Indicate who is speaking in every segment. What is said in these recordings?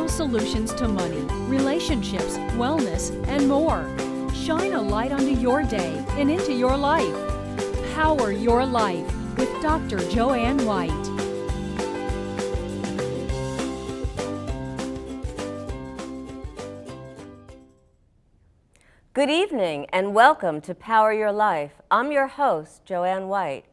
Speaker 1: financial solutions to money, relationships, wellness, and more. Shine a light onto your day and into your life. Power Your Life with Dr. Joanne White.
Speaker 2: Good evening and welcome to Power Your Life. I'm your host, Joanne White.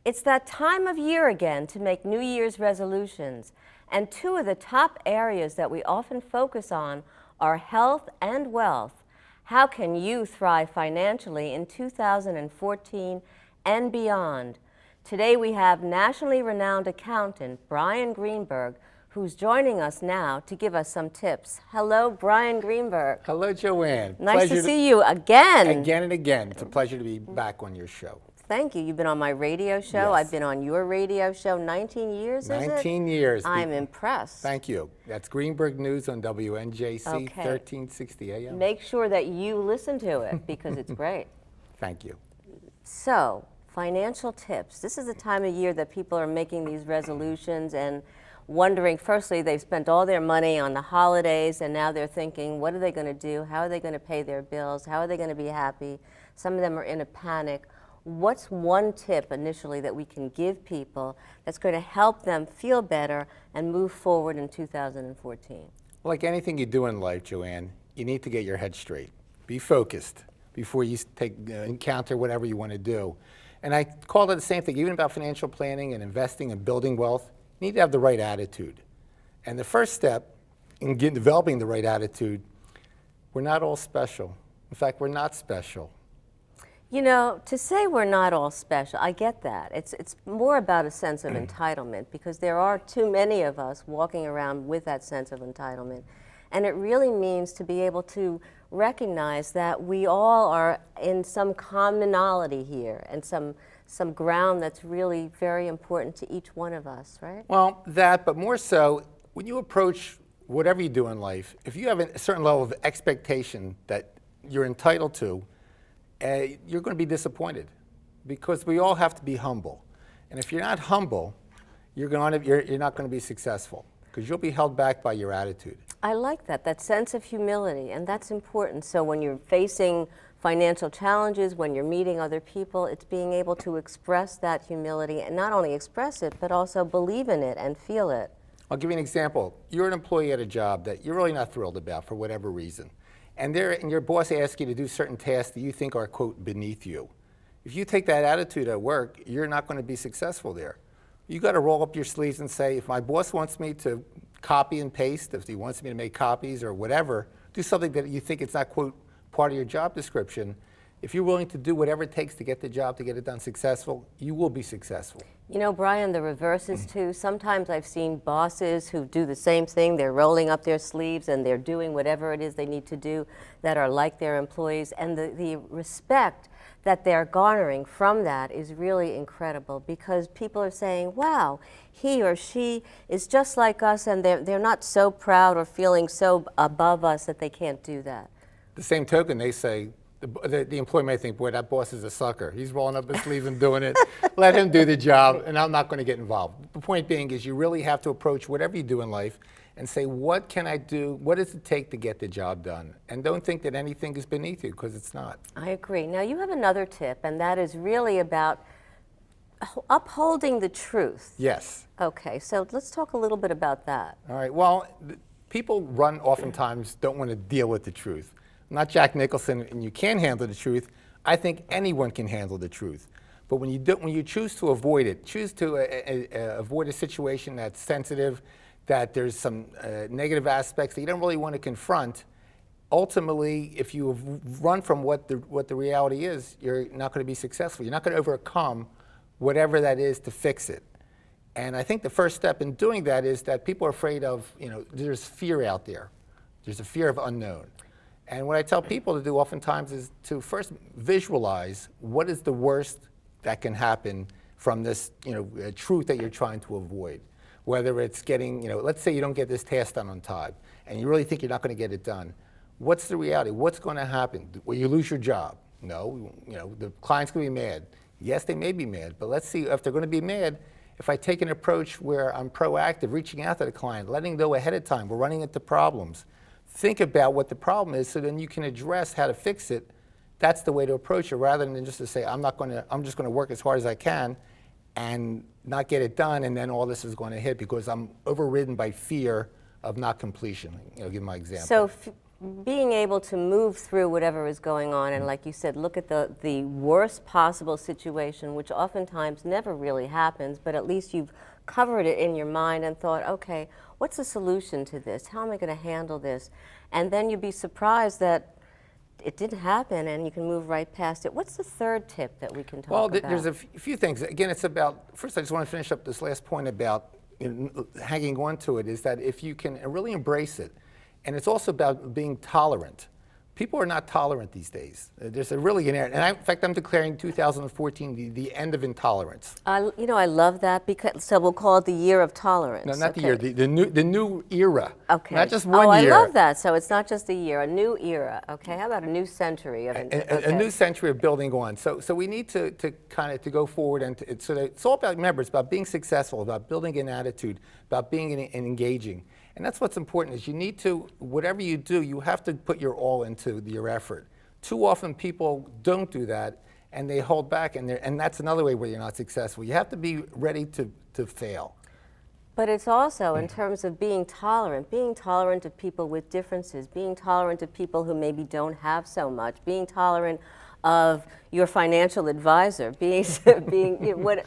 Speaker 2: It's that time of year again to make New Year's resolutions, and two of the top areas that we often focus on are health and wealth. How can you thrive financially in 2014 and beyond? Today we have nationally renowned accountant Brian Greenberg, who's joining us now to give us some tips. Hello, Brian Greenberg.
Speaker 3: Hello, Joanne.
Speaker 2: Nice to see you again.
Speaker 3: Again and again. It's a pleasure to be back on your show.
Speaker 2: Thank you. You've been on my radio show.
Speaker 3: Yes.
Speaker 2: I've been on your radio show 19 years, is it?
Speaker 3: 19 years.
Speaker 2: I'm impressed.
Speaker 3: Thank you. That's Greenberg News on WNJC,
Speaker 2: Okay.
Speaker 3: 1360 AM.
Speaker 2: Make sure that you listen to it because it's great.
Speaker 3: Thank you.
Speaker 2: So, financial tips. This is the time of year that people are making these resolutions and wondering, firstly, they've spent all their money on the holidays and now they're thinking, what are they going to do? How are they going to pay their bills? How are they going to be happy? Some of them are in a panic. What's one tip initially that we can give people that's going to help them feel better and move forward in 2014?
Speaker 3: Like anything you do in life, Joanne, you need to get your head straight. Be focused before you encounter whatever you want to do. And I call it the same thing, even about financial planning and investing and building wealth. You need to have the right attitude. And the first step in developing the right attitude, we're not all special. In fact, we're not special.
Speaker 2: You know, to say we're not all special, I get that. It's more about a sense of entitlement because there are too many of us walking around with that sense of entitlement. And it really means to be able to recognize that we all are in some commonality here and some ground that's really very important to each one of us, right?
Speaker 3: Well, that, but more so, when you approach whatever you do in life, if you have a certain level of expectation that you're entitled to, you're going to be disappointed because we all have to be humble. And if you're not humble, you're not going to be successful because you'll be held back by your attitude.
Speaker 2: I like that sense of humility, and that's important. So when you're facing financial challenges, when you're meeting other people, it's being able to express that humility and not only express it, but also believe in it and feel it.
Speaker 3: I'll give you an example. You're an employee at a job that you're really not thrilled about for whatever reason. And your boss asks you to do certain tasks that you think are, quote, beneath you. If you take that attitude at work, you're not going to be successful there. You got to roll up your sleeves and say, if my boss wants me to copy and paste, if he wants me to make copies or whatever, do something that you think it's not, quote, part of your job description. If you're willing to do whatever it takes to get the job, to get it done successful, you will be successful.
Speaker 2: You know, Brian, the reverse is too. Sometimes I've seen bosses who do the same thing. They're rolling up their sleeves and they're doing whatever it is they need to do that are like their employees. And the respect that they're garnering from that is really incredible because people are saying, wow, he or she is just like us and they're not so proud or feeling so above us that they can't do that.
Speaker 3: The same token, they say, the employee may think, boy, that boss is a sucker. He's rolling up his sleeves and doing it. Let him do the job, and I'm not going to get involved. The point being is you really have to approach whatever you do in life and say, what can I do? What does it take to get the job done? And don't think that anything is beneath you, because it's not.
Speaker 2: I agree. Now, you have another tip, and that is really about upholding the truth.
Speaker 3: Yes.
Speaker 2: Okay, so let's talk a little bit about that.
Speaker 3: All right. Well, people oftentimes don't want to deal with the truth. I'm not Jack Nicholson, and you can handle the truth. I think anyone can handle the truth. But when you choose to avoid it, choose to avoid a situation that's sensitive, that there's some negative aspects that you don't really want to confront, ultimately, if you run from what the reality is, you're not going to be successful. You're not going to overcome whatever that is to fix it. And I think the first step in doing that is that people are afraid of, there's fear out there. There's a fear of unknown. And what I tell people to do oftentimes is to first visualize what is the worst that can happen from this, truth that you're trying to avoid. Whether it's getting, let's say you don't get this task done on time, and you really think you're not going to get it done. What's the reality? What's going to happen? Will you lose your job? No. The client's going to be mad. Yes, they may be mad, but let's see if they're going to be mad. If I take an approach where I'm proactive, reaching out to the client, letting them know ahead of time, we're running into problems, think about what the problem is so then you can address how to fix it. That's the way to approach it, rather than just to say, I'm just going to work as hard as I can and not get it done, and then all this is going to hit because I'm overridden by fear of not completion. Give my example.
Speaker 2: So being able to move through whatever is going on, and like you said, look at the worst possible situation, which oftentimes never really happens, but at least you've covered it in your mind and thought, okay, what's the solution to this? How am I going to handle this? And then you'd be surprised that it didn't happen and you can move right past it. What's the third tip that we can talk about?
Speaker 3: Well, there's a few things. Again, it's about, first I just want to finish up this last point about hanging on to it, is that if you can really embrace it, and it's also about being tolerant. People are not tolerant these days. There's a really an area, and in fact, I'm declaring 2014 the end of intolerance.
Speaker 2: I love that, because so we'll call it the year of tolerance.
Speaker 3: No, not the year, the new era.
Speaker 2: Okay.
Speaker 3: Not just one year.
Speaker 2: I love that. So it's not just a year, a new era. Okay. How about a new century of
Speaker 3: a new century of building on. So we need to kind of go forward, and so that it's all about, remember, it's about being successful, about building an attitude, about being engaging. And that's what's important, is you need to, whatever you do, you have to put your all into your effort. Too often people don't do that, and they hold back, and that's another way where you're not successful. You have to be ready to fail.
Speaker 2: But it's also in terms of being tolerant of people with differences, being tolerant of people who maybe don't have so much, being tolerant of your financial advisor,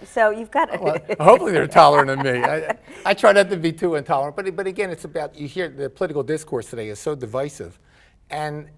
Speaker 2: so you've got to.
Speaker 3: Well, hopefully they're tolerant of me. I try not to be too intolerant, but again, it's about, you hear the political discourse today is so divisive, and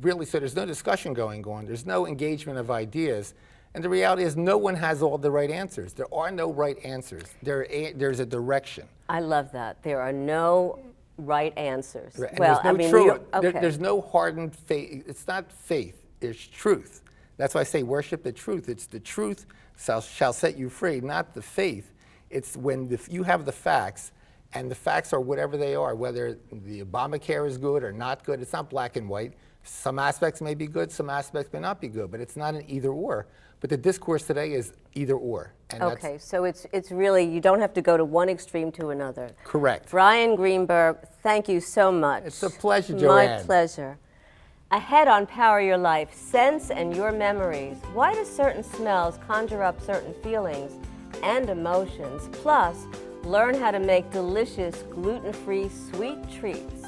Speaker 3: really, so there's no discussion going on, there's no engagement of ideas, and the reality is no one has all the right answers. There are no right answers. There's a direction.
Speaker 2: I love that. There are no right answers.
Speaker 3: Right. And
Speaker 2: Well,
Speaker 3: there's no truth. There's no hardened faith. It's not faith. It's truth. That's why I say worship the truth. It's the truth shall set you free, not the faith. It's when you have the facts, and the facts are whatever they are, whether the Obamacare is good or not good. It's not black and white. Some aspects may be good, some aspects may not be good, but it's not an either or. But the discourse today is either or. And
Speaker 2: okay, so it's really, you don't have to go to one extreme to another.
Speaker 3: Correct.
Speaker 2: Brian Greenberg, thank you so much.
Speaker 3: It's a pleasure, Joanne.
Speaker 2: My pleasure. Ahead on Power Your Life, sense and your memories. Why do certain smells conjure up certain feelings and emotions? Plus, learn how to make delicious, gluten-free sweet treats.